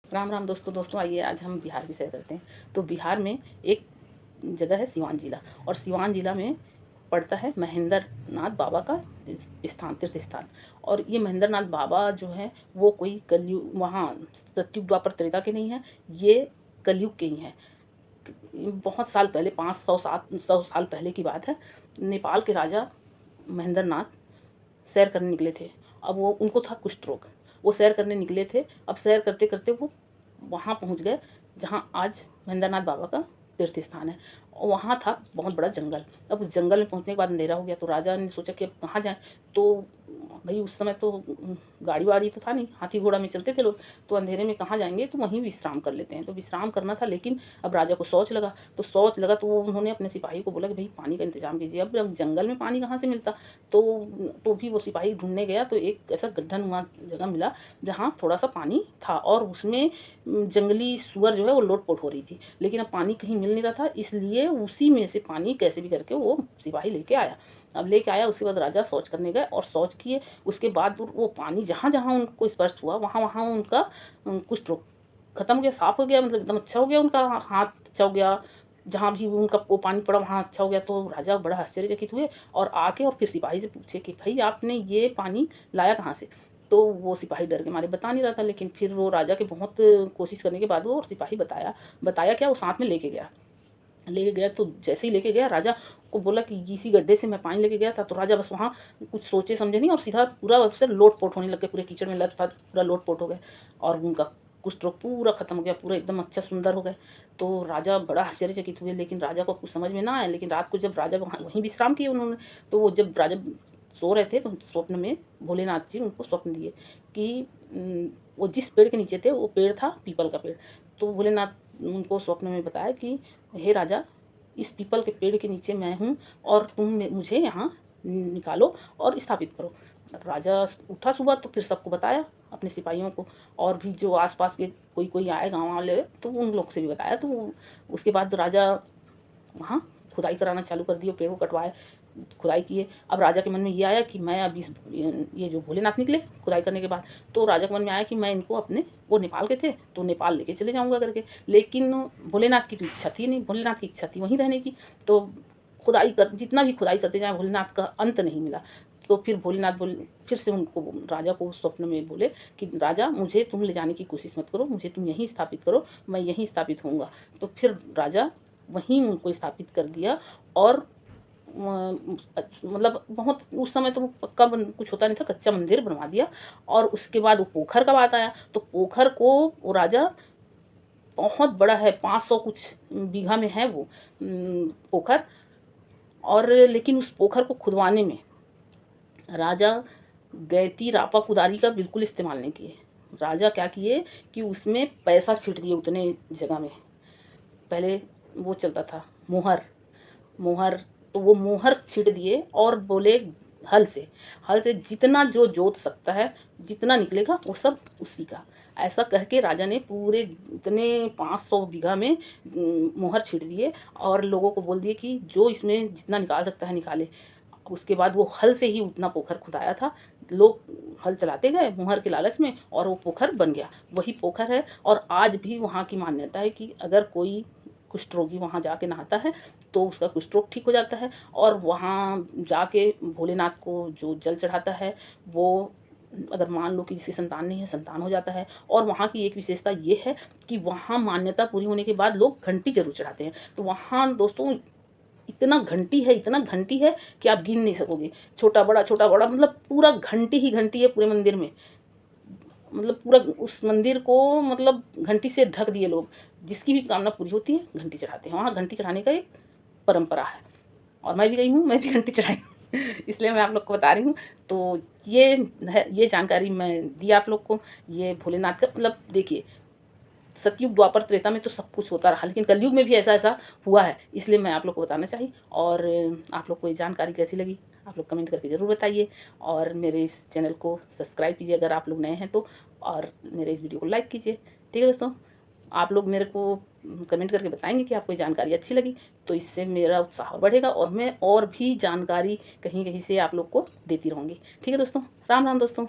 राम राम दोस्तों आइए आज हम बिहार की सैर करते हैं। तो बिहार में एक जगह है सिवान ज़िला, और सिवान ज़िला में पड़ता है महेंद्र नाथ बाबा का स्थान, तीर्थ स्थान। और ये महेंद्र नाथ बाबा जो है वो कोई कलयुग, वहाँ सतयुग द्वापर त्रेता के नहीं हैं, ये कलयुग के ही हैं। बहुत साल पहले, 500-700 साल पहले की बात है। नेपाल के राजा महेंद्र नाथ सैर करने निकले थे। अब वो, उनको था कुष्ठ रोग, वो सैर करने निकले थे। अब सैर करते करते वो वहाँ पहुँच गए जहाँ आज महेंद्र नाथ बाबा का तीर्थ स्थान है। और वहाँ था बहुत बड़ा जंगल। अब उस जंगल में पहुँचने के बाद अंधेरा हो गया, तो राजा ने सोचा कि अब कहाँ जाएँ। तो भाई उस समय तो गाड़ी वाड़ी तो था नहीं, हाथी घोड़ा में चलते थे लोग। तो अंधेरे में कहाँ जाएंगे, तो वहीं विश्राम कर लेते हैं। तो विश्राम करना था, लेकिन अब राजा को शौच लगा। तो उन्होंने अपने सिपाही को बोला कि भाई पानी का इंतजाम कीजिए। अब जंगल में पानी कहाँ से मिलता। तो भी वो सिपाही ढूंढने गया, तो एक ऐसा गड्ढा जगह मिला जहाँ थोड़ा सा पानी था, और उसमें जंगली सुअर जो है वो लोट-पोट हो रही थी। लेकिन अब पानी कहीं मिल नहीं रहा था, इसलिए उसी में से पानी कैसे भी करके वो सिपाही लेके आया। अब लेके आया, उसके बाद राजा शौच करने गए और शौच किए। उसके बाद वो पानी जहाँ-जहाँ उनको स्पर्श हुआ, वहाँ-वहाँ उनका कुष्ठ रोग खत्म हो गया, साफ़ हो गया, मतलब एकदम अच्छा हो गया। उनका हाथ अच्छा हो गया, जहाँ भी उनका वो पानी पड़ा वहाँ अच्छा हो गया। तो राजा बड़ा आश्चर्यचकित हुए और आके और फिर सिपाही से पूछे कि भाई आपने ये पानी लाया कहाँ से? तो वो सिपाही डर के मारे बता नहीं रहा था। लेकिन फिर वो राजा के बहुत कोशिश करने के बाद वो सिपाही बताया क्या, वो साथ में लेके गया। तो जैसे ही लेके गया, राजा को बोला कि इसी गड्ढे से मैं पानी लेके गया था। तो राजा बस वहाँ कुछ सोचे समझे नहीं, और सीधा पूरा उससे लोट-पोट होने लग गए, पूरे कीचड़ में लत-पत पूरा लोट-पोट हो गए, और उनका कुष्ठ रोग पूरा खत्म हो गया, पूरा एकदम अच्छा सुंदर हो गए। तो राजा बड़ा आश्चर्यचकित हुए, लेकिन राजा को कुछ समझ में ना आया। लेकिन रात को जब राजा वहाँ वहीं विश्राम किए उन्होंने, तो वो जब राजा सो रहे थे, तो स्वप्न में भोलेनाथ जी उनको स्वप्न दिए कि वो जिस पेड़ के नीचे थे, वो पेड़ था पीपल का पेड़। तो भोलेनाथ उनको स्वप्न में बताया कि हे राजा, इस पीपल के पेड़ के नीचे मैं हूँ, और मुझे यहाँ निकालो और स्थापित करो। राजा उठा सुबह, तो फिर सबको बताया, अपने सिपाहियों को, और भी जो आस-पास के कोई आए गाँव वाले, तो उन लोग से भी बताया। तो उसके बाद राजा वहाँ खुदाई कराना चालू कर दिए, पेड़ को कटवाए, खुदाई किए। अब राजा के मन में ये आया कि मैं अब ये जो भोलेनाथ निकले खुदाई करने के बाद, तो राजा के मन में आया कि मैं इनको अपने, वो नेपाल के थे, तो नेपाल लेके चले जाऊँगा करके। लेकिन भोलेनाथ की तो इच्छा थी नहीं, भोलेनाथ की इच्छा थी वहीं रहने की। तो जितना भी खुदाई करते जाएँ, भोलेनाथ का अंत नहीं मिला। तो फिर भोलेनाथ फिर से उनको, राजा को स्वप्न में बोले कि राजा, मुझे तुम ले जाने की कोशिश मत करो, मुझे तुम यहीं स्थापित करो, मैं यहीं स्थापित होऊँगा। तो फिर राजा वहीं उनको स्थापित कर दिया। और मतलब बहुत उस समय तो पक्का कुछ होता नहीं था, कच्चा मंदिर बनवा दिया। और उसके बाद वो पोखर का बात आया, तो पोखर को वो राजा, बहुत बड़ा है, 500 कुछ बीघा में है वो पोखर। और लेकिन उस पोखर को खुदवाने में राजा गैती रापा कुदारी का बिल्कुल इस्तेमाल नहीं किए। राजा क्या किए कि उसमें पैसा छींट दिए उतने जगह में। पहले वो चलता था मोहर, मोहर, तो वो मोहर छींट दिए और बोले हल से जितना जो जोत सकता है, जितना निकलेगा वो सब उसी का। ऐसा कह के राजा ने पूरे इतने 500 बीघा में मोहर छींट दिए, और लोगों को बोल दिए कि जो इसमें जितना निकाल सकता है निकाले। उसके बाद वो हल से ही उतना पोखर खुदाया था। लोग हल चलाते गए मोहर के लालच में, और वो पोखर बन गया। वही पोखर है, और आज भी वहाँ की मान्यता है कि अगर कोई कुष्ठ रोगी वहाँ जाके नहाता है, तो उसका कुष्ठ रोग ठीक हो जाता है। और वहाँ जाके भोलेनाथ को जो जल चढ़ाता है, वो अगर मान लो कि जिसकी संतान नहीं है, संतान हो जाता है। और वहाँ की एक विशेषता ये है कि वहाँ मान्यता पूरी होने के बाद लोग घंटी ज़रूर चढ़ाते हैं। तो वहाँ दोस्तों इतना घंटी है कि आप गिन नहीं सकोगे। छोटा बड़ा मतलब पूरा घंटी ही घंटी है पूरे मंदिर में। मतलब पूरा उस मंदिर को मतलब घंटी से ढक दिए लोग। जिसकी भी कामना पूरी होती है, घंटी चढ़ाते हैं। वहाँ घंटी चढ़ाने का एक परंपरा है, और मैं भी गई हूँ, मैं भी घंटी चढ़ाई हूँ। इसलिए मैं आप लोग को बता रही हूँ। तो ये है, ये जानकारी मैं दी आप लोग को। ये भोलेनाथ का मतलब देखिए, सतयुग द्वापर त्रेता में तो सब कुछ होता रहा, लेकिन कलयुग में भी ऐसा हुआ है, इसलिए मैं आप लोग को बताना चाहिए। और आप लोग को ये जानकारी कैसी लगी, आप लोग कमेंट करके ज़रूर बताइए। और मेरे इस चैनल को सब्सक्राइब कीजिए अगर आप लोग नए हैं तो, और मेरे इस वीडियो को लाइक कीजिए। ठीक है दोस्तों, आप लोग मेरे को कमेंट करके बताएंगे कि आपको ये जानकारी अच्छी लगी, तो इससे मेरा उत्साह और बढ़ेगा, और मैं और भी जानकारी कहीं कहीं से आप लोग को देती रहूँगी। ठीक है दोस्तों, राम राम दोस्तों।